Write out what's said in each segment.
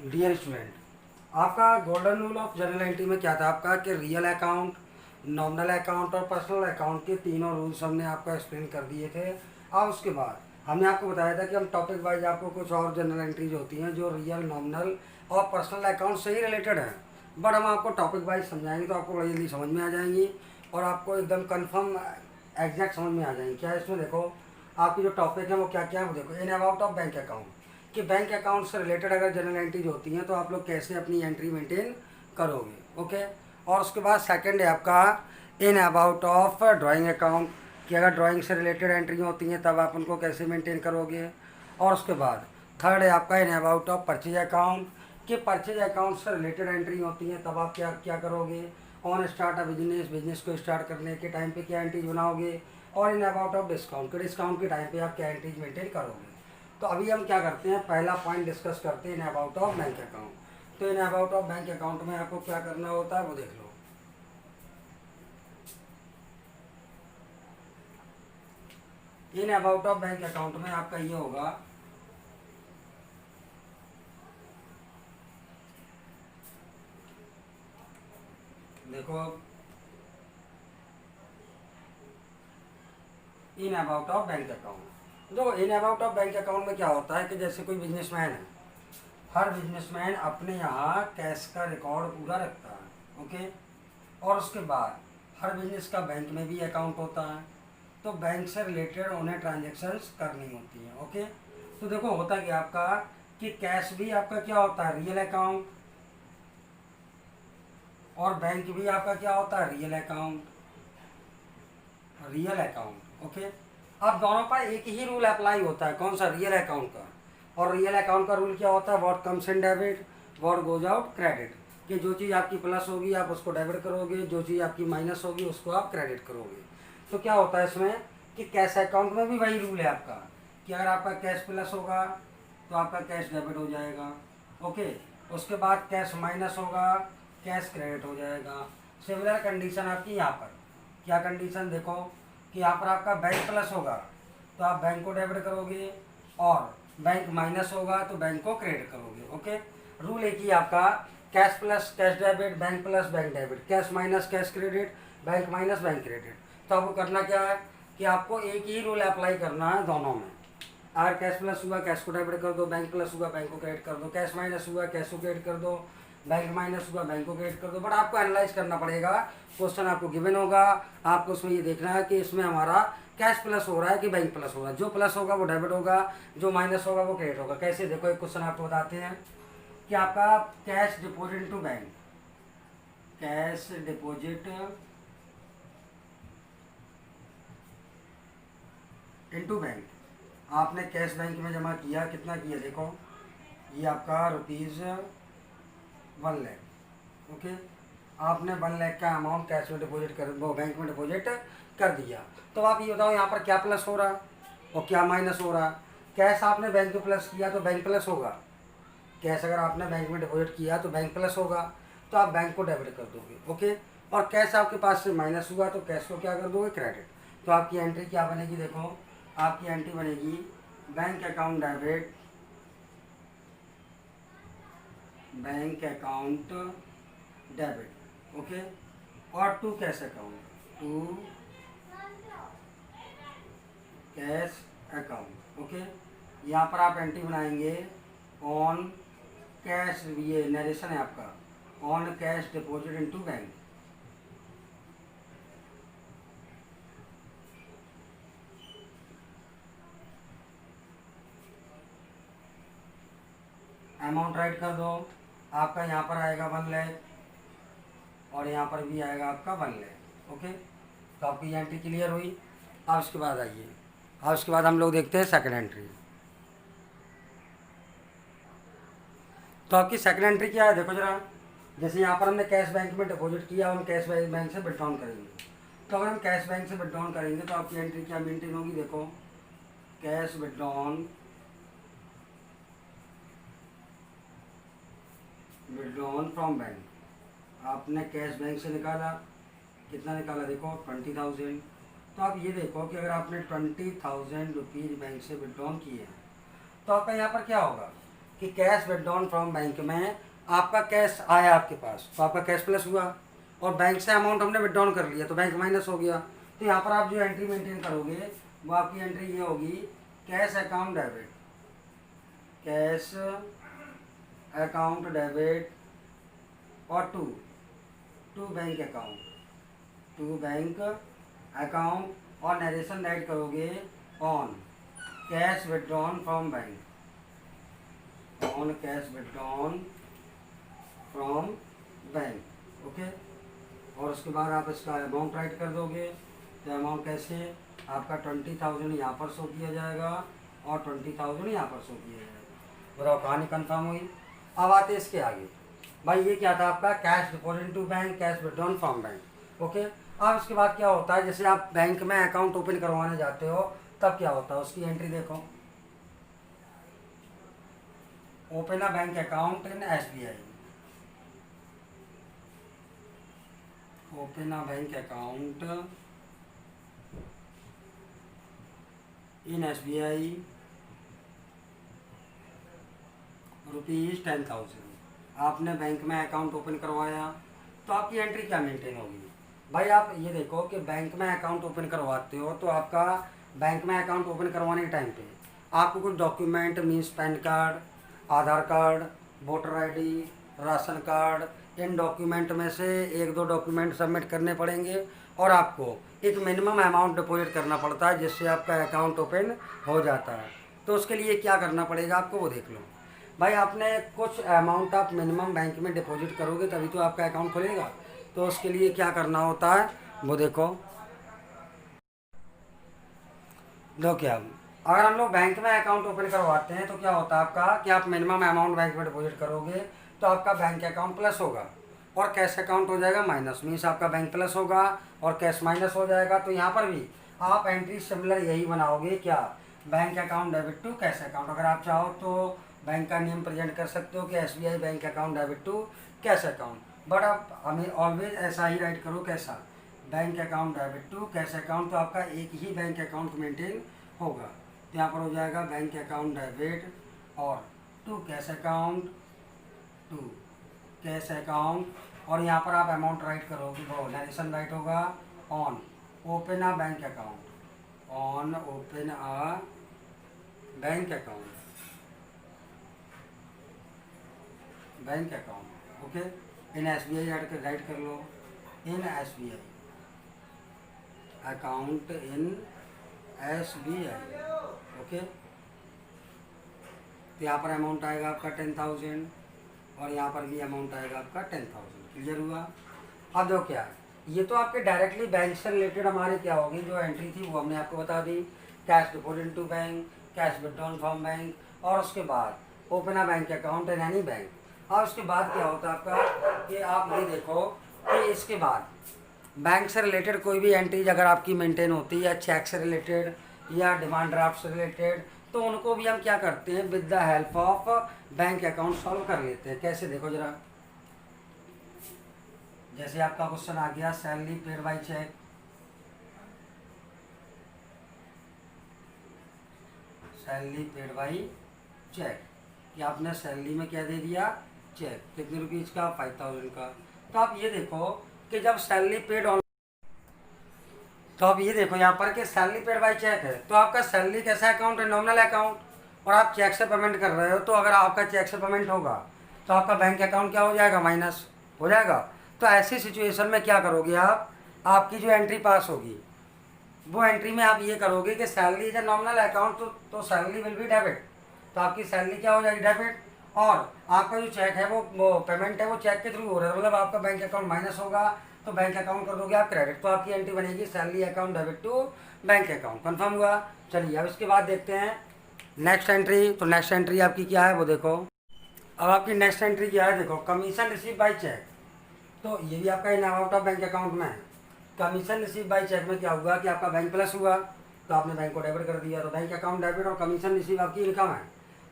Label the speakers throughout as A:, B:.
A: Dear student, आपका golden rule of journal entry में क्या था आपका कि रियल अकाउंट, नॉमिनल अकाउंट और पर्सनल अकाउंट के तीनों रूल्स हमने आपको एक्सप्लेन कर दिए थे। और उसके बाद हमने आपको बताया था कि हम टॉपिक वाइज आपको कुछ और जर्नल एंट्रीज होती हैं जो रियल, नॉमिनल और पर्सनल अकाउंट से ही रिलेटेड हैं, बट हम आपको टॉपिक वाइज समझाएंगे तो आपको बड़ी जल्दी समझ में आ जाएंगी और आपको एकदम कन्फर्म एग्जैक्ट समझ में आ जाएंगी। क्या है इसमें देखो, आपकी जो टॉपिक है वो क्या क्या है वो देखो। In about of bank account, कि बैंक अकाउंट से रिलेटेड अगर जनरल एंट्रीज होती हैं तो आप लोग कैसे अपनी एंट्री मेंटेन करोगे। ओके। और उसके बाद सेकंड है आपका इन अबाउट ऑफ ड्राइंग अकाउंट, कि अगर ड्राइंग से रिलेटेड एंट्री होती हैं तब आप उनको कैसे मेंटेन करोगे। और उसके बाद थर्ड है आपका इन अबाउट ऑफ परचेज अकाउंट, कि परचेज अकाउंट से रिलेटेड एंट्री होती हैं तब आप क्या क्या करोगे। On start a business, business को स्टार्ट करने के टाइम पे क्या एंट्रीज बनाओगे। और इन अबाउट ऑफ डिस्काउंट, के डिस्काउंट के टाइम पे आप क्या एंट्रीज मेंटेन करोगे। तो अभी हम क्या करते हैं, पहला पॉइंट डिस्कस करते हैं in about of bank account. तो in about of bank account में आपको क्या करना होता है वो देख लो। In about of bank account में आपका ये होगा, देखो in about of bank account. देखो in about of bank account में क्या होता है कि जैसे कोई बिजनेसमैन है, हर बिजनेसमैन अपने यहाँ कैश का रिकॉर्ड पूरा रखता है। ओके। और उसके बाद हर बिजनेस का बैंक में भी अकाउंट होता है, तो बैंक से रिलेटेड उन्हें ट्रांजेक्शन्स करनी होती हैं। ओके। तो देखो होता क्या आपका कि कैश भी आपका क्या होता है, रियल अकाउंट, और बैंक भी आपका क्या होता है, real account, real account. Okay. अब दोनों पर एक ही रूल अप्लाई होता है, कौन सा, रियल अकाउंट का। और रियल अकाउंट का रूल क्या होता है, what comes in debit what goes out credit, कि जो चीज़ आपकी प्लस होगी आप उसको डेबिट करोगे, जो चीज़ आपकी माइनस होगी उसको आप क्रेडिट करोगे। तो क्या होता है इसमें कि कैश अकाउंट में भी वही रूल है आपका, कि अगर आपका कैश प्लस होगा तो आपका कैश डेबिट हो जाएगा। ओके। उसके बाद कैश माइनस होगा, कैश क्रेडिट हो जाएगा। सिमिलर कंडीशन आपकी यहाँ पर, क्या कंडीशन देखो कि यहाँ पर आपका बैंक प्लस होगा तो आप बैंक को डेबिट करोगे, और बैंक माइनस होगा तो बैंक को क्रेडिट करोगे। ओके। रूल एक ही आपका, cash plus cash debit, bank plus bank debit, cash minus cash credit, bank minus bank credit. तो आपको करना क्या है कि आपको एक ही रूल अप्लाई करना है दोनों में। अगर कैश प्लस हुआ कैश को डेबिट कर दो, बैंक प्लस हुआ बैंक को क्रेडिट कर दो, कैश माइनस हुआ कैश को क्रेडिट कर दो, बैंक माइनस हुआ बैंक को क्रेडिट कर दो। बट आपको एनालाइज करना पड़ेगा, क्वेश्चन आपको गिवन होगा, आपको उसमें ये देखना है कि इसमें हमारा कैश प्लस हो रहा है कि बैंक प्लस हो रहा है। जो प्लस होगा वो डेबिट होगा, जो माइनस होगा वो क्रेडिट होगा। कैसे देखो, एक क्वेश्चन आपको बताते हैं कि आपका cash deposit to bank, cash deposit into bank, आपने कैश बैंक में जमा किया, कितना किया देखो, ये आपका ₹1,00,000। ओके। आपने 1,00,000 का अमाउंट कैश में डिपॉजिट कर, वो बैंक में डिपॉजिट कर दिया। तो आप ये बताओ यहाँ पर क्या प्लस हो रहा है और क्या माइनस हो रहा है। कैश आपने बैंक में प्लस किया तो बैंक प्लस होगा, कैश अगर आपने बैंक में डिपॉजिट किया तो बैंक प्लस होगा, तो आप बैंक को डेबिट कर दोगे। ओके। और कैश आपके पास से माइनस हुआ तो कैश को क्या कर दोगे, क्रेडिट। तो आपकी एंट्री क्या बनेगी देखो, आपकी एंट्री बनेगी bank account debit, bank account debit. Okay. और to cash account, to cash account. Okay. यहाँ पर आप एंट्री बनाएंगे ऑन कैश, ये नरेशन है आपका, on cash deposit into bank. Amount right कर दो, आपका यहाँ पर आएगा 1,00,000 और यहाँ पर भी आएगा आपका 1,00,000। ओके। तो आपकी एंट्री क्लियर हुई। अब उसके बाद आइए, अब उसके बाद हम लोग देखते हैं सेकंड एंट्री। तो आपकी सेकंड एंट्री क्या है देखो जरा, जैसे यहाँ पर हमने कैश बैंक में डिपॉजिट किया, हम कैश बैंक से विड्रॉन करेंगे। तो अगर हम कैश बैंक से विड्रॉन करेंगे तो आपकी एंट्री क्या मेंटेन होगी देखो, cash withdrawn, withdrawn from bank. आपने कैश बैंक से निकाला, कितना निकाला देखो 20,000। तो आप ये देखो कि अगर आपने 20,000 रुपीज़ बैंक से विड्रॉन किए हैं तो आपका यहाँ पर क्या होगा कि कैश विड्रॉन फ्रॉम बैंक में आपका कैश आया आपके पास, तो आपका कैश प्लस हुआ, और बैंक से अमाउंट हमने विड्रॉन कर लिया तो बैंक माइनस हो गया। तो यहाँ पर आप जो एंट्री मेंटेन करोगे वो आपकी एंट्री ये होगी, cash account debit, cash account debit और to bank account, to bank account, और नरेशन राइट करोगे on cash withdrawn from bank, on cash withdrawn from bank, okay. और उसके बाद आप इसका अमाउंट राइट कर दोगे। तो अमाउंट कैसे, आपका 20,000 यहाँ पर शो किया जाएगा और 20,000 यहाँ पर शो किया जाएगा। बताओ कहानी कंफर्म हुई। अब आते इसके आगे, भाई ये क्या था आपका, cash deposit to bank, cash withdrawn from bank, okay. अब इसके बाद क्या होता है, जैसे आप बैंक में अकाउंट ओपन करवाने जाते हो तब क्या होता है, उसकी एंट्री देखो, open a bank account in SBI, open a bank account in SBI ₹10,000। आपने बैंक में अकाउंट ओपन करवाया तो आपकी एंट्री क्या मेंटेन होगी। भाई आप ये देखो कि बैंक में अकाउंट ओपन करवाते हो तो आपका बैंक में अकाउंट ओपन करवाने के टाइम पे आपको कुछ document means PAN card, Aadhaar card, voter ID, ration card, इन डॉक्यूमेंट में से एक दो डॉक्यूमेंट सबमिट करने पड़ेंगे और आपको एक मिनिमम अमाउंट डिपॉजिट करना पड़ता है जिससे आपका अकाउंट ओपन हो जाता है। तो उसके लिए क्या करना पड़ेगा आपको वो देख लो। भाई आपने कुछ अमाउंट आप मिनिमम बैंक में डिपॉजिट करोगे तभी तो आपका अकाउंट खुलेगा। तो उसके लिए क्या करना होता है वो देखो। क्या अगर हम लोग बैंक में अकाउंट ओपन करवाते हैं तो क्या होता है आपका कि आप मिनिमम अमाउंट बैंक में डिपॉजिट करोगे तो आपका बैंक अकाउंट प्लस होगा और कैश अकाउंट हो जाएगा माइनस, मीन्स आपका बैंक प्लस होगा और कैश माइनस हो जाएगा। तो यहाँ पर भी आप एंट्री सिमिलर यही बनाओगे, क्या, bank account debit to cash account. अगर आप चाहो तो बैंक का नेम प्रेजेंट कर सकते हो कि SBI bank account debit to cash account, but आप हमें ऑलवेज ऐसा ही राइट करो, कैसा, bank account debit to cash account. तो आपका एक ही बैंक अकाउंट मेंटेन होगा। तो यहाँ पर हो जाएगा बैंक अकाउंट डेबिट और to cash account, to cash account, और यहाँ पर आप अमाउंट राइट करोगे, वो नरेशन राइट होगा on open a bank account, on open a bank account, bank account, okay. In SBI write कर लो, in SBI account, in SBI, okay. तो यहाँ पर अमाउंट आएगा आपका 10,000 और यहाँ पर भी अमाउंट आएगा आपका 10,000। क्लियर हुआ। अब देखो क्या है, ये तो आपके डायरेक्टली बैंक से रिलेटेड हमारे क्या होगी, जो एंट्री थी वो हमने आपको बता दी, cash deposit to bank, cash withdrawn from bank, और उसके बाद open a bank account in any bank. और उसके बाद क्या होता है आपका कि आप ये देखो कि इसके बाद बैंक से रिलेटेड कोई भी एंट्रीज अगर आपकी मेंटेन होती है या चेक से रिलेटेड या डिमांड ड्राफ्ट से रिलेटेड, तो उनको भी हम क्या करते हैं, with the help of bank account solve कर लेते हैं। कैसे देखो जरा, जैसे आपका क्वेश्चन आ गया salary paid by cheque, salary paid by cheque, कि आपने सैलरी में क्या दे दिया, चेक, कितने रुपीज़ का, 5,000 का। तो आप ये देखो कि जब सैलरी पेड ऑन, तो आप ये देखो यहाँ पर कि सैलरी पेड बाय चेक है तो आपका सैलरी कैसा अकाउंट है, नॉमिनल अकाउंट, और आप चेक से पेमेंट कर रहे हो। तो अगर आपका चेक से पेमेंट होगा तो आपका बैंक अकाउंट क्या हो जाएगा, माइनस हो जाएगा। तो ऐसी सिचुएशन में क्या करोगे आप, आपकी जो एंट्री पास होगी वो एंट्री में आप ये करोगे कि salary is a nominal account, तो सैलरी विल बी डेबिट, तो आपकी सैलरी क्या हो जाएगी, डेबिट। और आपका जो चेक है वो पेमेंट है वो चेक के थ्रू हो रहा है, मतलब आपका बैंक अकाउंट माइनस होगा तो बैंक अकाउंट कर दोगे आप क्रेडिट, तो आपकी एंट्री बनेगी salary account debit to bank account. Confirm हुआ। चलिए अब इसके बाद देखते हैं नेक्स्ट एंट्री। तो नेक्स्ट एंट्री आपकी क्या है वो देखो। अब आपकी नेक्स्ट एंट्री क्या है, देखो, कमीशन रिसीव बाय चेक। तो ये भी आपका in out of bank account में है। कमीशन रिसीव बाय चेक में क्या हुआ कि आपका बैंक प्लस हुआ तो आपने बैंक को डेबिट कर दिया, तो बैंक अकाउंट डेबिट और कमीशन रिसीव आपकी इनकम है,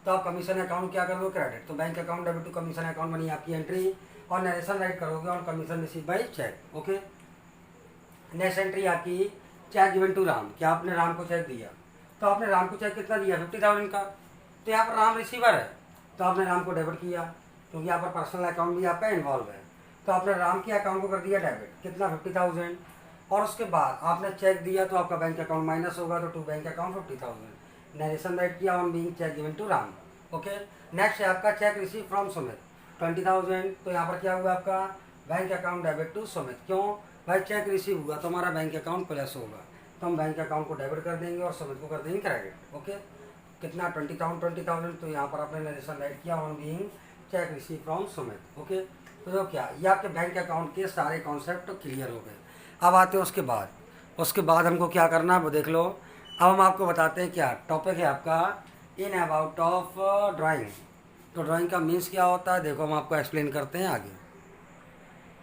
A: तो आप कमीशन अकाउंट क्या कर दो, क्रेडिट। तो bank account debit to commission account बनी आपकी एंट्री, और नरेशन राइट करोगे on commission receive by cheque, okay. Next entry आपकी चेक गिवन टू राम, क्या आपने राम को चेक दिया, तो आपने राम को चेक कितना दिया, 50,000 का। तो यहाँ पर राम रिसीवर है तो आपने राम को डेबिट किया, क्योंकि यहाँ पर पर्सनल अकाउंट भी आपका इन्वॉल्व है। तो आपने राम के अकाउंट को कर दिया डेबिट, कितना 50,000। और उसके बाद आपने चेक दिया तो आपका बैंक अकाउंट माइनस होगा, तो to bank account 50,000। Narration write किया on being cheque given to Ram. Okay, next है आपका चेक रिसीव फ्रॉम सुमित 20,000। तो यहाँ पर क्या हुआ आपका bank account debit to Sumit. क्यों भाई, चेक रिसीव हुआ तो हमारा बैंक अकाउंट प्लस होगा, तो हम बैंक अकाउंट को डेबिट कर देंगे और सुमित को कर देंगे क्रेडिट। ओके, कितना 20,000। तो यहाँ पर आपने नरेशन राइट किया on being check receive from Sumit. Okay, तो जो क्या ये आपके बैंक अकाउंट के सारे कॉन्सेप्ट क्लियर हो गए। अब आते हैं उसके बाद हमको क्या करना है वो देख लो। अब हम आपको बताते हैं क्या टॉपिक है आपका इन अबाउट ऑफ ड्राइंग। तो ड्राइंग का मीन्स क्या होता है देखो, हम आपको एक्सप्लेन करते हैं आगे।